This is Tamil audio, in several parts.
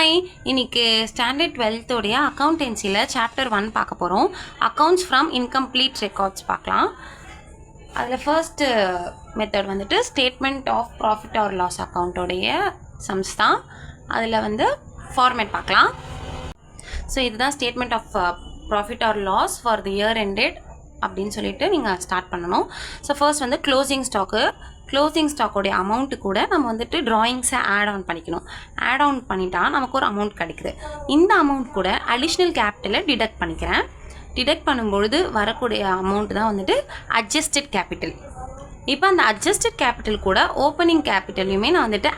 ஹாய், இன்னைக்கு ஸ்டாண்டர்ட் 12th உடைய அக்கௌண்டன்சியில் சாப்டர் 1 பார்க்க போகிறோம். அக்கௌண்ட்ஸ் ஃப்ரம் இன்கம்ப்ளீட் ரெக்கார்ட்ஸ் பார்க்கலாம். அதில் ஃபர்ஸ்ட்டு மெத்தட் வந்துட்டு statement of profit or loss அக்கௌண்ட்டோடைய சம்ஸ் தான். அதில் வந்து ஃபார்மேட் பார்க்கலாம். ஸோ இதுதான் statement of profit or loss for the year ended அப்படின்னு சொல்லிட்டு நீங்கள் ஸ்டார்ட் பண்ணணும். ஸோ ஃபர்ஸ்ட் வந்து க்ளோசிங் ஸ்டாக்கோடைய அமௌண்ட்டு கூட நம்ம வந்துட்டு ட்ராயிங்ஸை ஆட் ஆன் பண்ணிக்கணும். ஆட் ஆன் பண்ணிட்டா நமக்கு ஒரு அமௌண்ட் கிடைக்குது. இந்த அமௌண்ட் கூட அடிஷ்னல் கேபிட்டலை டிடக்ட் பண்ணிக்கிறேன். டிடக்ட் பண்ணும்பொழுது வரக்கூடிய அமௌண்ட் தான் வந்துட்டு அட்ஜஸ்டட் கேபிட்டல். இப்போ அந்த அட்ஜஸ்டட் கேபிட்டல் கூட ஓப்பனிங் கேபிட்டலையுமே நான் வந்துட்டு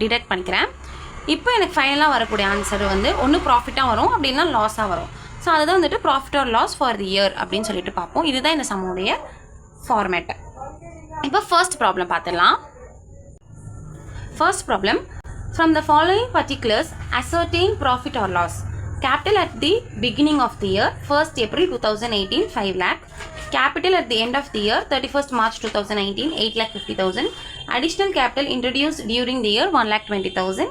டிடக்ட் பண்ணிக்கிறேன். இப்போ எனக்கு ஃபைனலாக வரக்கூடிய ஆன்சர் வந்து ஒன்று ப்ராஃபிட்டாக வரும், அப்படின்னா லாஸாக வரும். ஸோ அதுதான் வந்துட்டு profit or loss for the year அப்படின்னு சொல்லிட்டு பார்ப்போம். இதுதான் இந்த சம்முடைய ஃபார்மேட்டு. இப்போ ஃபர்ஸ்ட் ப்ராப்ளம் பார்த்துடலாம். First problem, from the following particulars ascertain profit or loss. Capital at the beginning of the year 1st April 2018 5 lakh. Capital at the end of the year 31st March 2019 8,50,000. Additional capital introduced during the year 1,20,000.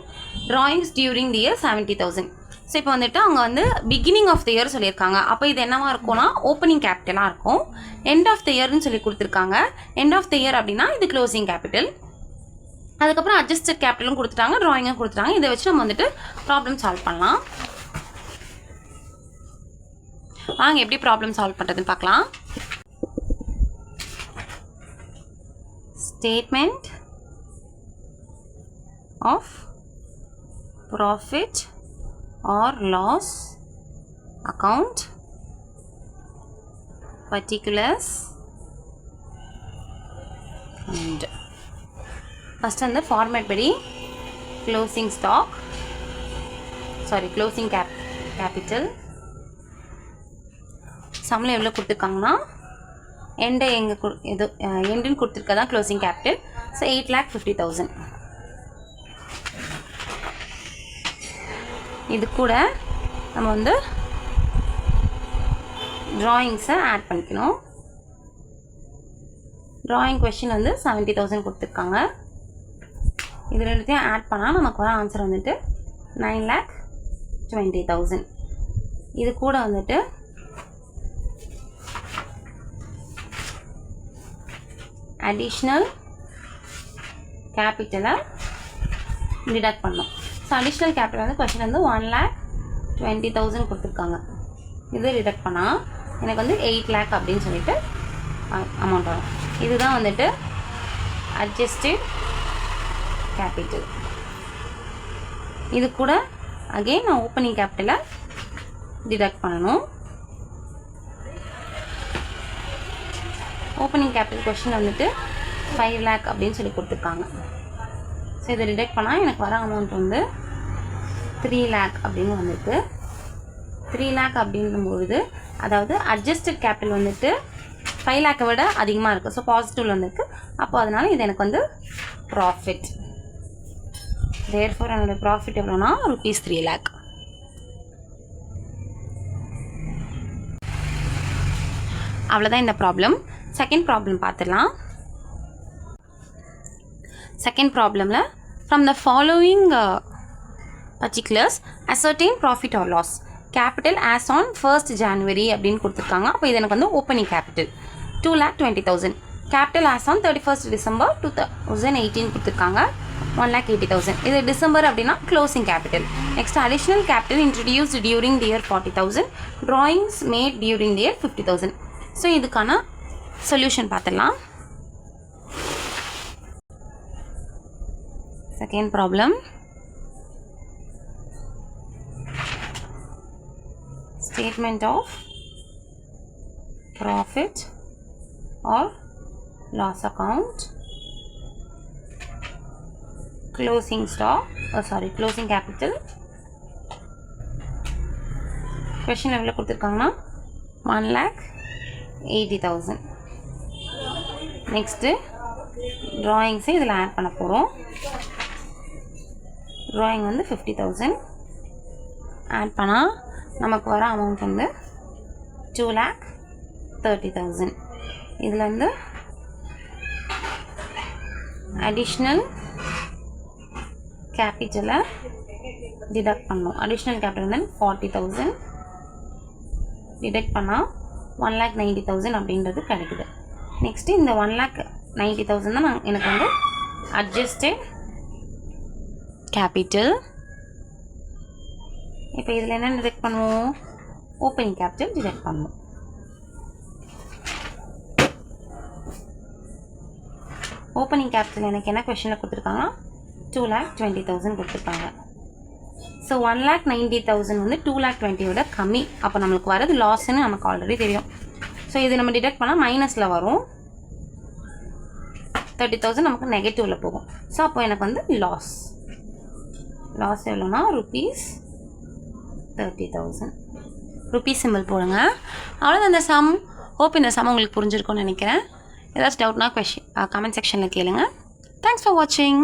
Drawings during the year 70,000. So இப்போ வந்துட்டு அவங்க வந்து பிகினிங் ஆஃப் த இயர் சொல்லியிருக்காங்க. அப்போ இது என்னவா இருக்கும்னா ஓப்பனிங் கேபிட்டலாக இருக்கும். எண்ட் ஆஃப் த இயர்னு சொல்லி கொடுத்துருக்காங்க. எண்ட் ஆஃப் த இயர் அப்படின்னா இது க்ளோசிங் கேபிட்டல். அதுக்கப்புறம் அட்ஜஸ்டட் கேபிட்டலும் கொடுத்துட்டாங்க, ட்ராயிங்கும் கொடுத்துட்டாங்க. இதை வச்சு நம்ம வந்துட்டு ப்ராப்ளம் சால்வ் பண்ணலாம். வாங்க எப்படி ப்ராப்ளம் சால்வ் பண்ணுறதுன்னு பார்க்கலாம். Statement of profit or loss account particulars and first and the format படி closing capital சம்மில் எவ்வளோ கொடுத்துருக்காங்கன்னா எண்டை எண்டுன்னு கொடுத்துருக்கதான் க்ளோசிங் கேபிட்டல். ஸோ 8,50,000. இது கூட நம்ம வந்து ட்ராயிங்ஸை ஆட் பண்ணிக்கணும். ட்ராயிங் கொஷின் வந்து 70,000 கொடுத்துருக்காங்க. இது ரெண்டுத்தையும் ஆட் பண்ணால் நமக்கு வர ஆன்சர் வந்துட்டு 9,20,000. இது கூட வந்துட்டு அடிஷ்னல் கேபிட்டலை டிடக்ட் பண்ணோம். ஸோ அடிஷ்னல் கேபிட்டல் வந்து கொஸ்டின் வந்து 1,20,000 கொடுத்துருக்காங்க. இது டிடக்ட் பண்ணால் எனக்கு வந்து 8 lakh அப்படின்னு சொல்லிட்டு அமௌண்ட் வரும். இதுதான் வந்துட்டு அட்ஜஸ்டட் கேபிட்டல். இது கூட அகெயின் நான் ஓப்பனிங் கேபிட்டலை டிடக்ட் பண்ணணும். ஓப்பனிங் கேபிட்டல் கொஸ்டின் வந்துட்டு 5 lakh அப்படின்னு சொல்லி கொடுத்துருக்காங்க. ஸோ இதை டிடக்ட் பண்ணால் எனக்கு வர அமௌண்ட் வந்து 3 lakh அப்படின்னு வந்துருக்கு. 3 lakh அப்படின்னும்பொழுது அதாவது அட்ஜஸ்டட் கேபிட்டல் வந்துட்டு 5 lakh விட அதிகமாக இருக்குது. ஸோ பாசிட்டிவ் வந்துருக்கு. அப்போ அதனால் இது எனக்கு வந்து ப்ராஃபிட். தேர்ஃபோர் என்னோடய ப்ராஃபிட் எவ்வளோனா ₹3 lakh. அவ்வளோதான் இந்த ப்ராப்ளம். செகண்ட் ப்ராப்ளம் பார்த்துடலாம். செகண்ட் ப்ராப்ளமில் from the following particulars ascertain profit or loss. Capital as on 1st January அப்படின்னு கொடுத்துருக்காங்க. அப்போ இது எனக்கு வந்து opening capital 2,20,000. Capital as on 31st December 2018 கொடுத்துருக்காங்க 1,80,000. இது டிசம்பர் அப்படின்னா closing capital. Next additional capital introduced during the year 40,000. Drawings made during the year 50,000. So இதுக்கான சொல்யூஷன் பார்த்துடலாம். Second problem, statement of profit or loss account, closing capital. Question level கொடுத்துருக்காங்கன்னா 1,80,000. நெக்ஸ்ட்டு ட்ராயிங்ஸை இதில் ஆட் பண்ண போகிறோம். ட்ராயிங் வந்து 50,000 ஆட் பண்ணால் நமக்கு வர அமௌண்ட் வந்து 2,30,000. இதில் வந்து additional capital டிடக்ட் பண்ணணும். அடிஷ்னல் கேபிட்டல் தென் 40,000 டிடக்ட் பண்ணால் 1,90,000 அப்படின்றது கிடைக்குது. நெக்ஸ்ட்டு இந்த 1,90,000 தான் எனக்கு வந்து அட்ஜஸ்டட் கேபிட்டல். இப்போ இதில் என்ன டிடக்ட் பண்ணுவோம்? ஓப்பனிங் கேபிட்டல் டிடக்ட் பண்ணுவோம். ஓப்பனிங் கேபிட்டல் எனக்கு என்ன கொஷனில் கொடுத்துருக்காங்க? 2,20,000 கொடுத்துருக்காங்க. ஸோ 1,90,000 வந்து 2,20,000 விட கம்மி. அப்போ நம்மளுக்கு வரது லாஸ்ன்னு நமக்கு ஆல்ரெடி தெரியும். ஸோ இது நம்ம டிடக்ட் பண்ணால் மைனஸில் வரும். 30,000 நமக்கு நெகட்டிவில் போகும். ஸோ அப்போ எனக்கு வந்து லாஸ் எவ்வளோனா ₹30,000. ருபீஸ் சிம்பிள் போடுங்க. அவ்வளோதான் இந்த சம். ஹோப் இந்த சம் உங்களுக்கு புரிஞ்சிருக்கும்னு நினைக்கிறேன். ஏதாச்சும் டவுட்னா கமெண்ட் செக்ஷனில் கேளுங்க. தேங்க்ஸ் ஃபார் வாட்சிங்.